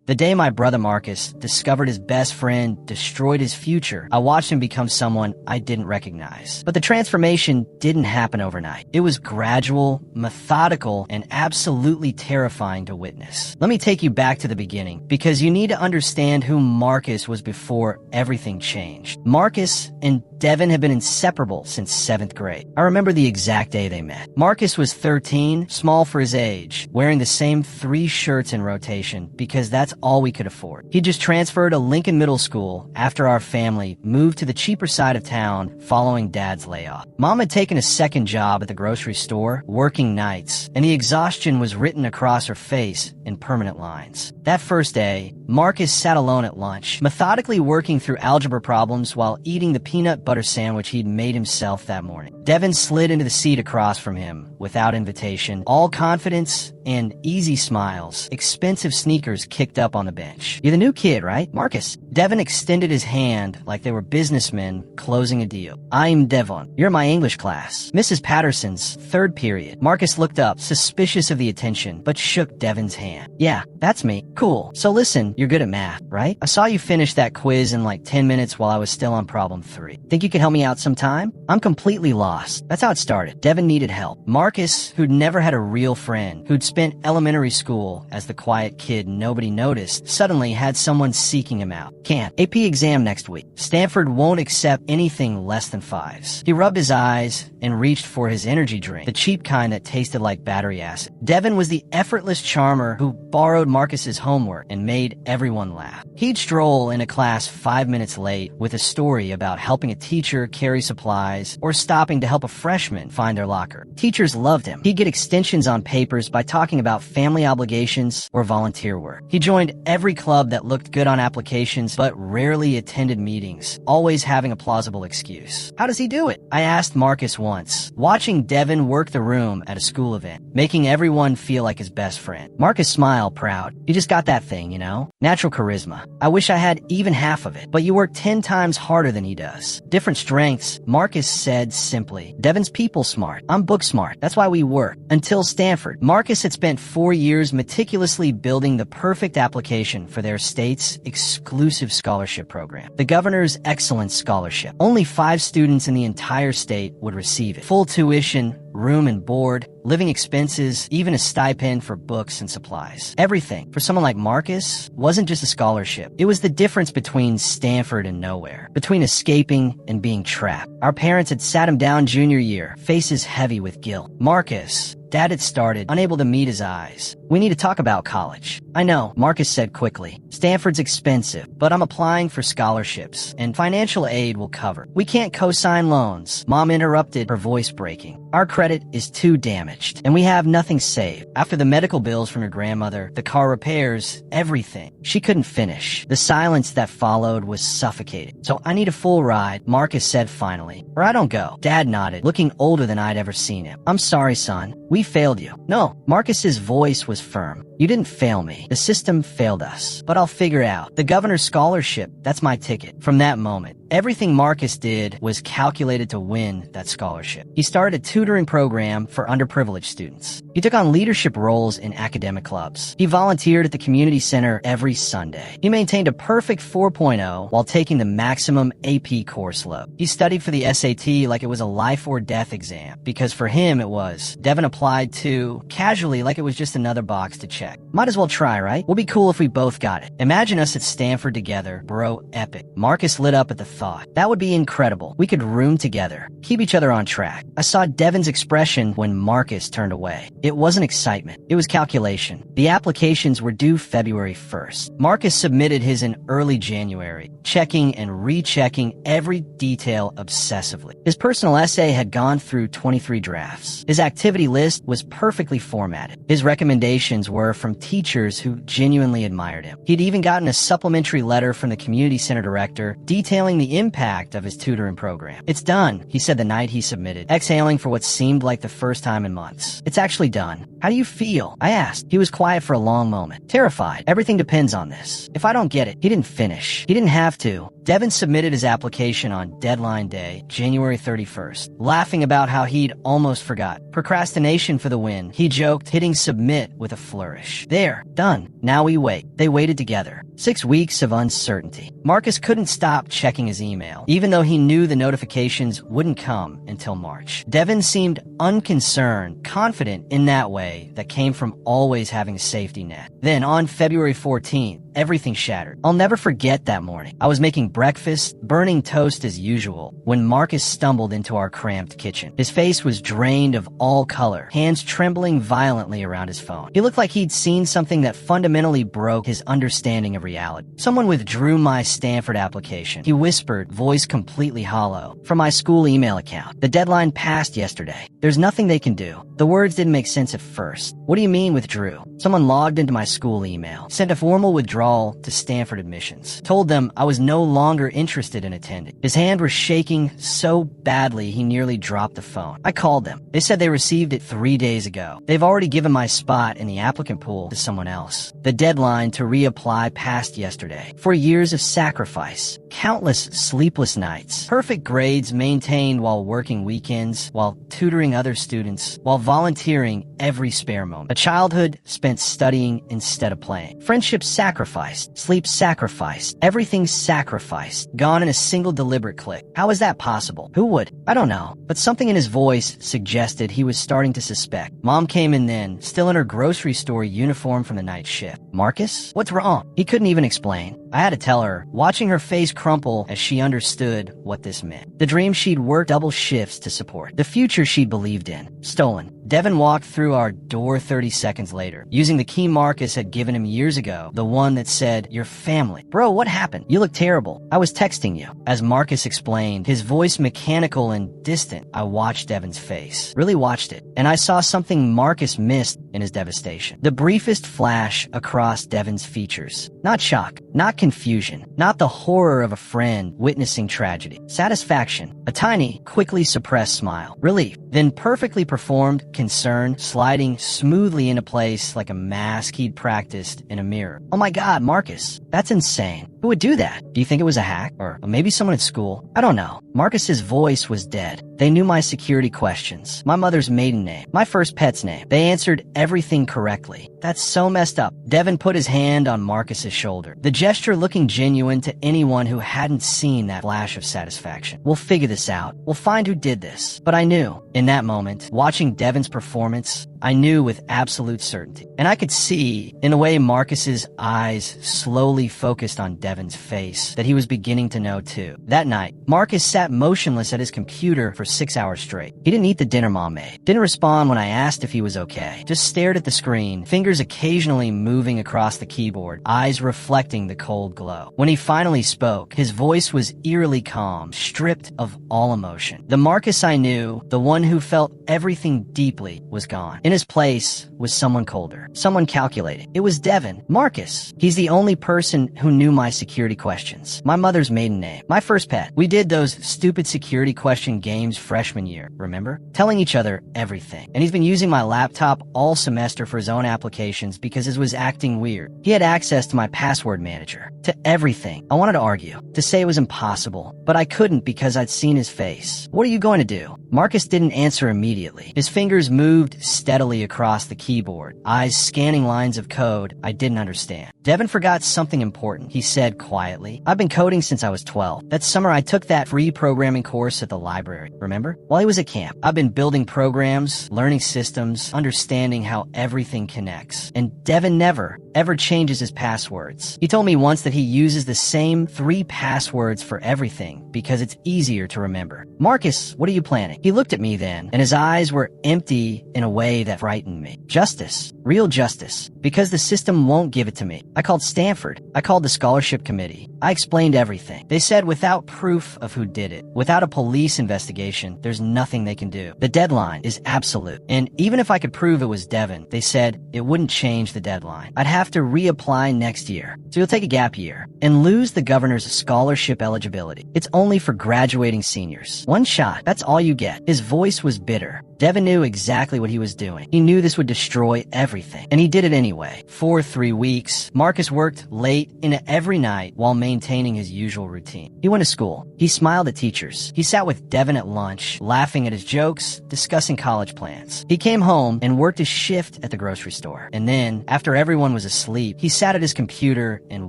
The day my brother Marcus discovered his best friend destroyed his future, I watched him become someone I didn't recognize. But the transformation didn't happen overnight. It was gradual, methodical, and absolutely terrifying to witness. Let me take you back to the beginning, because you need to understand who Marcus was before everything changed. Marcus and Devon have been inseparable since 7th grade. I remember the exact day they met. Marcus was 13, small for his age, wearing the same 3 shirts in rotation because that's all we could afford. He just transferred to Lincoln Middle School after our family moved to the cheaper side of town following Dad's layoff. Mom had taken a second job at the grocery store, working nights, and the exhaustion was written across her face in permanent lines. That first day, Marcus sat alone at lunch, methodically working through algebra problems while eating the peanut butter sandwich he'd made himself that morning. Devon slid into the seat across from him without invitation, all confidence and easy smiles. Expensive sneakers kicked up on the bench. "You're the new kid, right, Marcus?" Devon extended his hand like they were businessmen closing a deal. "I'm Devon. You're in my English class. Mrs. Patterson's 3rd period." Marcus looked up, suspicious of the attention, but shook Devon's hand. "Yeah, that's me." "Cool. So listen, you're good at math, right? I saw you finish that quiz in like 10 minutes while I was still on problem 3. Think you could help me out sometime? I'm completely lost." That's how it started. Devon needed help. Marcus, who'd never had a real friend, who'd spent elementary school as the quiet kid nobody noticed, suddenly had someone seeking him out. "Can't. AP exam next week. Stanford won't accept anything less than 5s. He rubbed his eyes and reached for his energy drink, the cheap kind that tasted like battery acid. Devon was the effortless charmer who borrowed Marcus's homework and made everyone laugh. He'd stroll into class 5 minutes late with a story about helping a teacher carry supplies or stopping to help a freshman find their locker. Teachers loved him. He'd get extensions on papers by talking about family obligations or volunteer work. He joined every club that looked good on applications but rarely attended meetings, always having a plausible excuse. How does he do it? I asked Marcus once, watching Devon work the room at a school event, making everyone feel like his best friend. Marcus smiled, proud. "You just got that thing, you know? Natural charisma. I wish I had even half of it, but you work 10 times harder than he does." Different strengths, Marcus said simply. Devon's people smart. I'm book smart. That's why we work. Until Stanford. Marcus had spent 4 years meticulously building the perfect application for their state's exclusive scholarship program, the Governor's Excellence Scholarship. Only 5 students in the entire state would receive it. Full tuition, room and board, living expenses, even a stipend for books and supplies. Everything, for someone like Marcus, wasn't just a scholarship. It was the difference between Stanford and nowhere, between escaping and being trapped. Our parents had sat him down junior year, faces heavy with guilt. "Marcus," Dad had started, unable to meet his eyes. "We need to talk about college." "I know," Marcus said quickly. "Stanford's expensive, but I'm applying for scholarships, and financial aid will cover." "We can't co-sign loans," Mom interrupted, her voice breaking. "Our credit is too damaged, and we have nothing saved. After the medical bills from your grandmother, the car repairs, everything." She couldn't finish. The silence that followed was suffocating. "So I need a full ride," Marcus said finally, "or I don't go." Dad nodded, looking older than I'd ever seen him. "I'm sorry, son. We failed you." "No." Marcus's voice was firm. "You didn't fail me. The system failed us. But I'll figure it out. The Governor's Scholarship, that's my ticket." From that moment, everything Marcus did was calculated to win that scholarship. He started a tutoring program for underprivileged students. He took on leadership roles in academic clubs. He volunteered at the community center every Sunday. He maintained a perfect 4.0 while taking the maximum AP course load. He studied for the SAT like it was a life or death exam, because for him it was. Devon applied too, casually, like it was just another box to check. "Might as well try, right? We'll be cool if we both got it." Imagine us at Stanford together, bro, epic. Marcus lit up at the thought. That would be incredible. We could room together, keep each other on track. I saw Devon's expression when Marcus turned away. It wasn't excitement. It was calculation. The applications were due February 1st. Marcus submitted his in early January, checking and rechecking every detail obsessively. His personal essay had gone through 23 drafts. His activity list was perfectly formatted. His recommendations were from teachers who genuinely admired him. He'd even gotten a supplementary letter from the community center director detailing the the impact of his tutoring program. "It's done," he said the night he submitted, exhaling for what seemed like the first time in months. "It's actually done. How do you feel?" I asked. He was quiet for a long moment. "Terrified. Everything depends on this. If I don't get it." He didn't finish. He didn't have to. Devon submitted his application on deadline day, January 31st, laughing about how he'd almost forgot. Procrastination for the win, he joked, hitting submit with a flourish. There, done. Now we wait. They waited together. 6 weeks of uncertainty. Marcus couldn't stop checking his email, even though he knew the notifications wouldn't come until March. Devon seemed unconcerned, confident in that way that came from always having a safety net. Then on February 14th, everything shattered. I'll never forget that morning. I was making breakfast, burning toast as usual, when Marcus stumbled into our cramped kitchen. His face was drained of all color, hands trembling violently around his phone. He looked like he'd seen something that fundamentally broke his understanding of reality. "Someone withdrew my Stanford application," he whispered, voice completely hollow, "from my school email account. The deadline passed yesterday. There's nothing they can do." The words didn't make sense at first. "What do you mean withdrew?" "Someone logged into my school email, sent a formal withdrawal to Stanford admissions, told them I was no longer interested in attending." His hand was shaking so badly he nearly dropped the phone. I called them. They said they received it 3 days ago. They've already given my spot in the applicant pool to someone else. The deadline to reapply passed yesterday. 4 years of sacrifice, countless sleepless nights, perfect grades maintained while working weekends, while tutoring other students, while volunteering every spare moment. A childhood spent studying instead of playing. Friendships sacrificed, sleep sacrificed, everything sacrificed, gone in a single deliberate click. How is that possible? Who would? I don't know. But something in his voice suggested he was starting to suspect. Mom came in then, still in her grocery store uniform from the night shift. "Marcus? What's wrong?" He couldn't even explain. I had to tell her, watching her face crumple as she understood what this meant. The dream she'd worked double shifts to support. The future she'd believed in. Stolen. Devon walked through our door 30 seconds later, using the key Marcus had given him years ago, the one that said, "Your family." "Bro, what happened? You look terrible." "I was texting you." As Marcus explained, his voice mechanical and distant, I watched Devon's face. Really watched it. And I saw something Marcus missed in his devastation. The briefest flash across Devon's features. Not shock, not confusion, not the horror of a friend witnessing tragedy. Satisfaction. A tiny, quickly suppressed smile. Relief. Then perfectly performed concern sliding smoothly into place like a mask he'd practiced in a mirror. "Oh my God, Marcus, that's insane. Who would do that? Do you think it was a hack? Or maybe someone at school? I don't know." Marcus's voice was dead. They knew my security questions, my mother's maiden name, my first pet's name. They answered everything correctly. That's so messed up. Devon put his hand on Marcus's shoulder, the gesture looking genuine to anyone who hadn't seen that flash of satisfaction. "We'll figure this out. We'll find who did this." But I knew, in that moment, watching Devon's performance, I knew with absolute certainty. And I could see, in a way Marcus's eyes slowly focused on Devon's face, that he was beginning to know too. That night, Marcus sat motionless at his computer for 6 hours straight. He didn't eat the dinner Mom made. Didn't respond when I asked if he was okay. Just stared at the screen, fingers occasionally moving across the keyboard, eyes reflecting the cold glow. When he finally spoke, his voice was eerily calm, stripped of all emotion. The Marcus I knew, the one who felt everything deeply, was gone. In his place was someone colder, someone calculating. It was Devon. Marcus. He's the only person who knew my security questions, my mother's maiden name, my first pet. We did those stupid security question games freshman year, remember? Telling each other everything. And he's been using my laptop all semester for his own applications because it was acting weird. He had access to my password manager, to everything. I wanted to argue, to say it was impossible, but I couldn't because I'd seen his face. "What are you going to do?" Marcus didn't answer immediately. His fingers moved steadily across the keyboard, eyes scanning lines of code I didn't understand. "Devon forgot something important," he said quietly. "I've been coding since I was 12. That summer I took that free programming course at the library, remember? While he was at camp, I've been building programs, learning systems, understanding how everything connects. And Devon never, ever changes his passwords. He told me once that he uses the same 3 passwords for everything because it's easier to remember. Marcus, what are you planning? He looked at me then, and his eyes were empty in a way that frightened me. Justice. Real justice. Because the system won't give it to me. I called Stanford. I called the scholarship committee. I explained everything. They said without proof of who did it, without a police investigation, there's nothing they can do. The deadline is absolute. And even if I could prove it was Devon, they said it wouldn't change the deadline. I'd have have to reapply next year. So you'll take a gap year and lose the governor's scholarship eligibility. It's only for graduating seniors. One shot. That's all you get. His voice was bitter. Devon knew exactly what he was doing. He knew this would destroy everything, and he did it anyway. For 3 weeks, Marcus worked late into every night while maintaining his usual routine. He went to school. He smiled at teachers. He sat with Devon at lunch, laughing at his jokes, discussing college plans. He came home and worked his shift at the grocery store. And then, after everyone was asleep, he sat at his computer and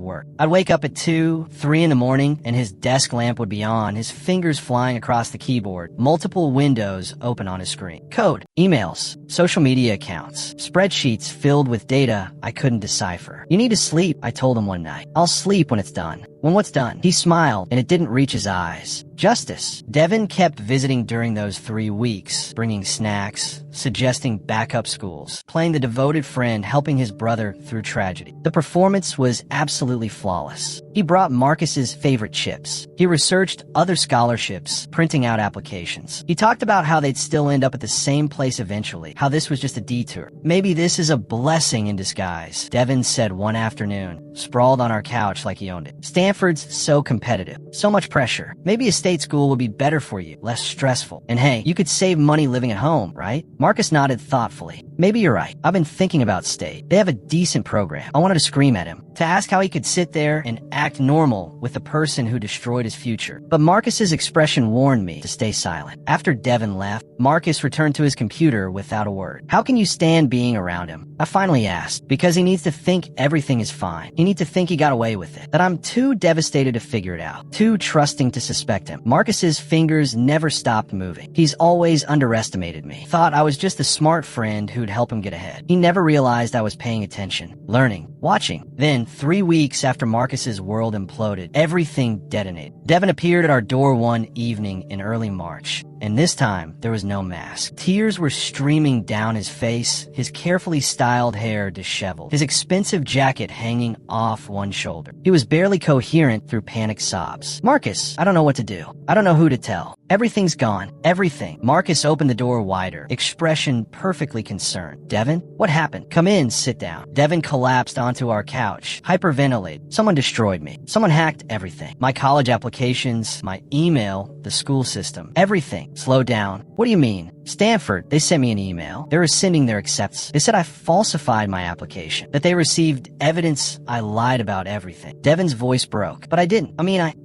worked. I'd wake up at 2, 3 in the morning, and his desk lamp would be on, his fingers flying across the keyboard, multiple windows open on his screen. Code, emails, social media accounts, spreadsheets filled with data I couldn't decipher. You need to sleep, I told him one night. I'll sleep when it's done. When what's done? He smiled, and it didn't reach his eyes. Justice. Devon kept visiting during those 3 weeks, bringing snacks, suggesting backup schools, playing the devoted friend, helping his brother through tragedy. The performance was absolutely flawless. He brought Marcus's favorite chips. He researched other scholarships, printing out applications. He talked about how they'd still end up at the same place eventually, how this was just a detour. Maybe this is a blessing in disguise, Devon said one afternoon, sprawled on our couch like he owned it. Stanford's so competitive, so much pressure. Maybe a state school would be better for you, less stressful. And hey, you could save money living at home, right? Marcus nodded thoughtfully. Maybe you're right. I've been thinking about state. They have a decent program. I wanted to scream at him, to ask how he could sit there and act normal with the person who destroyed his future. But Marcus's expression warned me to stay silent. After Devon left, Marcus returned to his computer without a word. How can you stand being around him? I finally asked. Because he needs to think everything is fine. He needs to think he got away with it. That I'm too devastated to figure it out. Too trusting to suspect him. Marcus's fingers never stopped moving. He's always underestimated me. Thought I was just a smart friend who'd help him get ahead. He never realized I was paying attention, learning, watching. Then, 3 weeks after Marcus's world imploded, everything detonated. Devon appeared at our door one evening in early March. And this time, there was no mask. Tears were streaming down his face, his carefully styled hair disheveled, his expensive jacket hanging off one shoulder. He was barely coherent through panicked sobs. Marcus, I don't know what to do. I don't know who to tell. Everything's gone. Everything. Marcus opened the door wider, expression perfectly concerned. Devon, what happened? Come in, sit down. Devon collapsed onto our couch, hyperventilated. Someone destroyed me. Someone hacked everything. My college applications, my email, the school system, everything. Slow down. What do you mean? Stanford, they sent me an email. They're rescinding their acceptance. They said I falsified my application, that they received evidence I lied about everything. Devon's voice broke, but I didn't.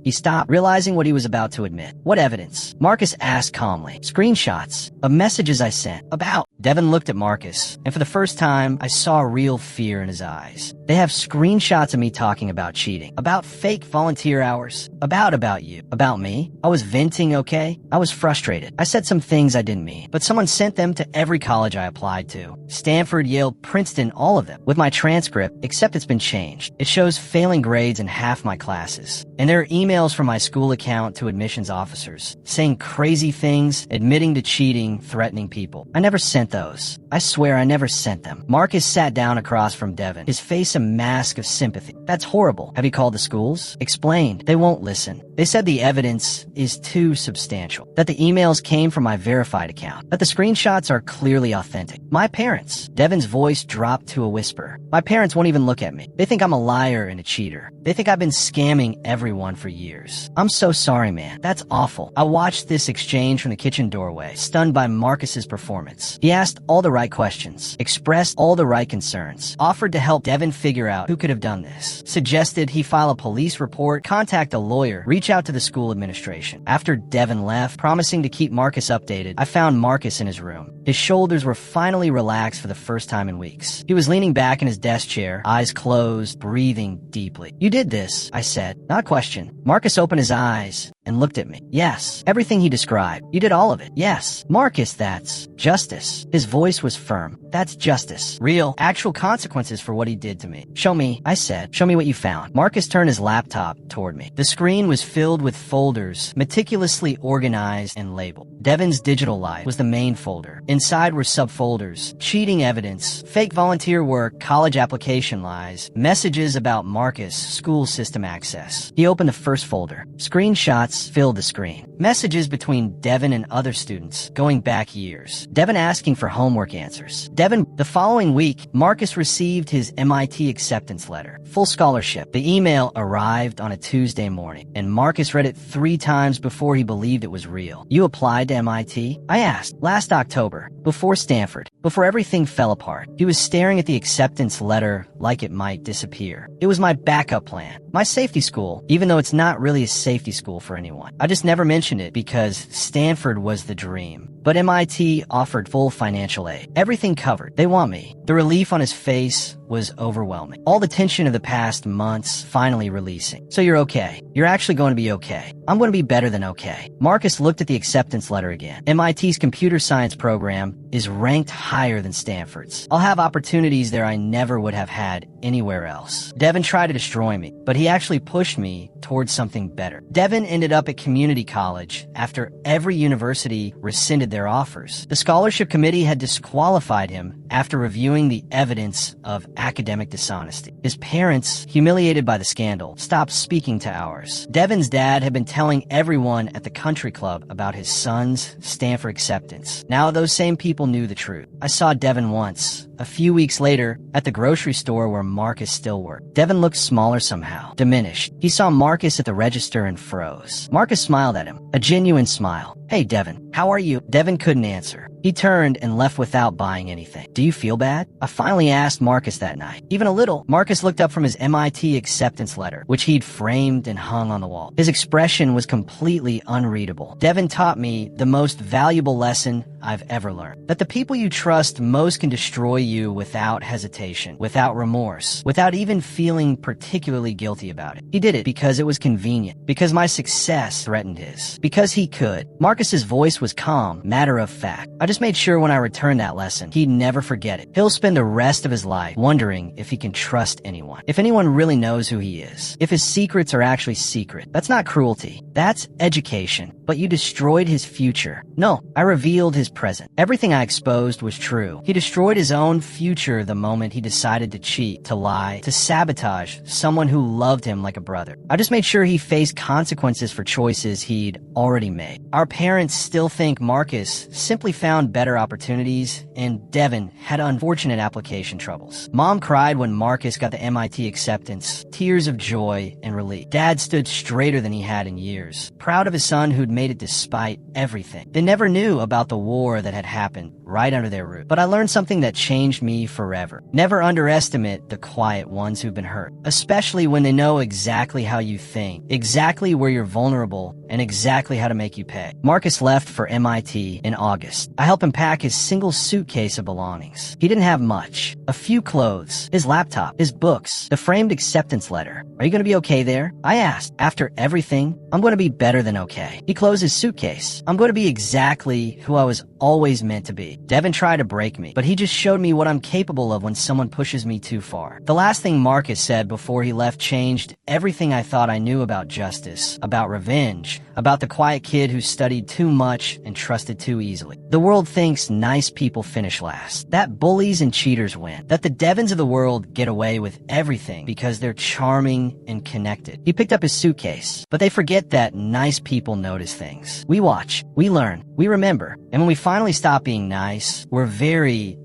He stopped, realizing what he was about to admit. What evidence? Marcus asked calmly. Screenshots of messages I sent. About. Devon looked at Marcus, and for the first time, I saw real fear in his eyes. They have screenshots of me talking about cheating, about fake volunteer hours, about you, about me. I was venting, okay? I was frustrated. I said some things I didn't mean, but someone sent them to every college I applied to. Stanford, Yale, Princeton, all of them. With my transcript, except it's been changed. It shows failing grades in half my classes. And there are emails from my school account to admissions officers, saying crazy things, admitting to cheating, threatening people. I never sent those. I swear I never sent them. Marcus sat down across from Devon, his face a mask of sympathy. That's horrible. Have you called the schools? Explained. They won't listen. They said the evidence is too substantial, that the emails came from my verified account, that the screenshots are clearly authentic. My parents. Devon's voice dropped to a whisper. My parents won't even look at me. They think I'm a liar and a cheater. They think I've been scamming everyone for years. I'm so sorry, man. That's awful. I watched this exchange from the kitchen doorway, stunned by Marcus's performance. He asked all the right questions, expressed all the right concerns, offered to help Devon figure out who could have done this, suggested he file a police report, contact a lawyer, reach out to the school administration. After Devon left, promising to keep Marcus updated, I found Marcus in his room. His shoulders were finally relaxed for the first time in weeks. He was leaning back in his desk chair, eyes closed, breathing deeply. You did this, I said, not question. Marcus opened his eyes and looked at me. Yes, everything he described. You did all of it. Yes. Marcus, that's justice. His voice was firm. That's justice. Real, actual consequences for what he did to me. Show me, I said. Show me what you found. Marcus turned his laptop toward me. The screen was filled with folders, meticulously organized and labeled. Devon's digital life was the main folder. Inside were subfolders, cheating evidence, fake volunteer work, college application lies, messages about Marcus, school system access. He opened the first folder. Screenshots Screenshots filled the screen. Messages between Devon and other students going back years. Devon asking for homework answers. The following week, Marcus received his MIT acceptance letter. Full scholarship. The email arrived on a Tuesday morning, and Marcus read it 3 times before he believed it was real. You applied to MIT? I asked. Last October, before Stanford, before everything fell apart. He was staring at the acceptance letter like it might disappear. It was my backup plan. My safety school, even though it's not really a safety school for anyone. I just never mentioned it because Stanford was the dream. But MIT offered full financial aid. Everything covered. They want me. The relief on his face was overwhelming. All the tension of the past months finally releasing. So you're okay. You're actually going to be okay. I'm going to be better than okay. Marcus looked at the acceptance letter again. MIT's computer science program is ranked higher than Stanford's. I'll have opportunities there I never would have had anywhere else. Devon tried to destroy me, but he actually pushed me towards something better. Devon ended up at community college after every university rescinded their offers. The scholarship committee had disqualified him after reviewing the evidence of academic dishonesty. His parents, humiliated by the scandal, stopped speaking to ours. Devon's dad had been telling everyone at the country club about his son's Stanford acceptance. Now those same people knew the truth. I saw Devon once, a few weeks later, at the grocery store where Marcus still worked. Devon looked smaller somehow, diminished. He saw Marcus at the register and froze. Marcus smiled at him, a genuine smile. Hey, Devon, how are you? Devon couldn't answer. He turned and left without buying anything. Do you feel bad? I finally asked Marcus that night. Even a little. Marcus looked up from his MIT acceptance letter, which he'd framed and hung on the wall. His expression was completely unreadable. Devon taught me the most valuable lesson I've ever learned. That the people you trust most can destroy you without hesitation, without remorse, without even feeling particularly guilty about it. He did it because it was convenient, because my success threatened his, because he could. Marcus's voice was calm, matter of fact. I just made sure when I returned that lesson, he'd never forget it. He'll spend the rest of his life wondering if he can trust anyone, if anyone really knows who he is, if his secrets are actually secret. That's not cruelty. That's education. But you destroyed his future. No, I revealed his present. Everything I exposed was true. He destroyed his own future the moment he decided to cheat, to lie, to sabotage someone who loved him like a brother. I just made sure he faced consequences for choices he'd already made. Our parents still think Marcus simply found better opportunities and Devon had unfortunate application troubles. Mom cried when Marcus got the MIT acceptance, tears of joy and relief. Dad stood straighter than he had in years, proud of his son who'd made it despite everything. They never knew about the war that had happened right under their roof. But I learned something that changed me forever. Never underestimate the quiet ones who've been hurt, especially when they know exactly how you think, exactly where you're vulnerable, and exactly how to make you pay. Marcus left for MIT in August. I helped him pack his single suitcase of belongings. He didn't have much. A few clothes, his laptop, his books, the framed acceptance letter. Are you going to be okay there? I asked. After everything, I'm going to be better than okay. He closed his suitcase. I'm going to be exactly who I was always meant to be. Devon tried to break me, but he just showed me what I'm capable of when someone pushes me too far. The last thing Marcus said before he left changed everything I thought I knew about justice, about revenge, about the quiet kid who studied too much and trusted too easily. The world thinks nice people finish last, that bullies and cheaters win, that the Devons of the world get away with everything because they're charming and connected. He picked up his suitcase, but they forget that nice people notice things. We watch, we learn, we remember, and when we finally stop being nice, we're very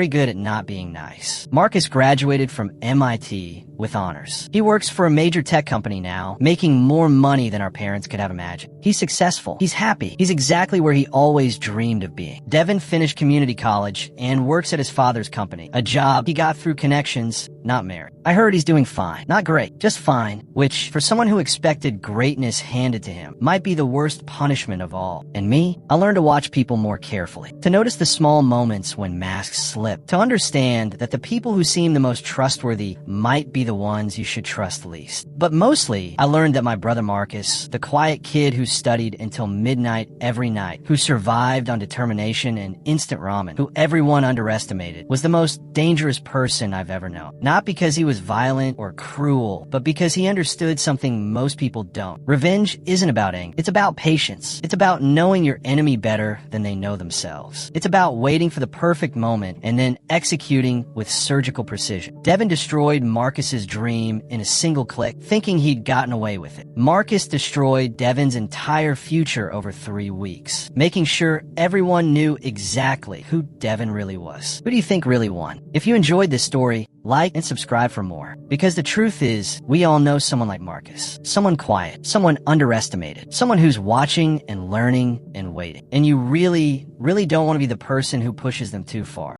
good at not being nice. Marcus graduated from MIT with honors. He works for a major tech company now, making more money than our parents could have imagined. He's successful. He's happy. He's exactly where he always dreamed of being. Devon finished community college and works at his father's company, a job he got through connections, not merit. I heard he's doing fine. Not great, just fine, which, for someone who expected greatness handed to him, might be the worst punishment of all. And me? I learned to watch people more carefully, to notice the small moments when masks slip, to understand that the people who seem the most trustworthy might be the ones you should trust least. But mostly, I learned that my brother Marcus, the quiet kid who studied until midnight every night, who survived on determination and instant ramen, who everyone underestimated, was the most dangerous person I've ever known. Not because he was violent or cruel, but because he understood something most people don't. Revenge isn't about anger. It's about patience. It's about knowing your enemy better than they know themselves. It's about waiting for the perfect moment plan and then executing with surgical precision. Devon destroyed Marcus's dream in a single click, thinking he'd gotten away with it. Marcus destroyed Devon's entire future over 3 weeks, making sure everyone knew exactly who Devon really was. Who do you think really won? If you enjoyed this story, like and subscribe for more. Because the truth is, we all know someone like Marcus. Someone quiet, someone underestimated, someone who's watching and learning and waiting. And you really don't want to be the person who pushes them too far.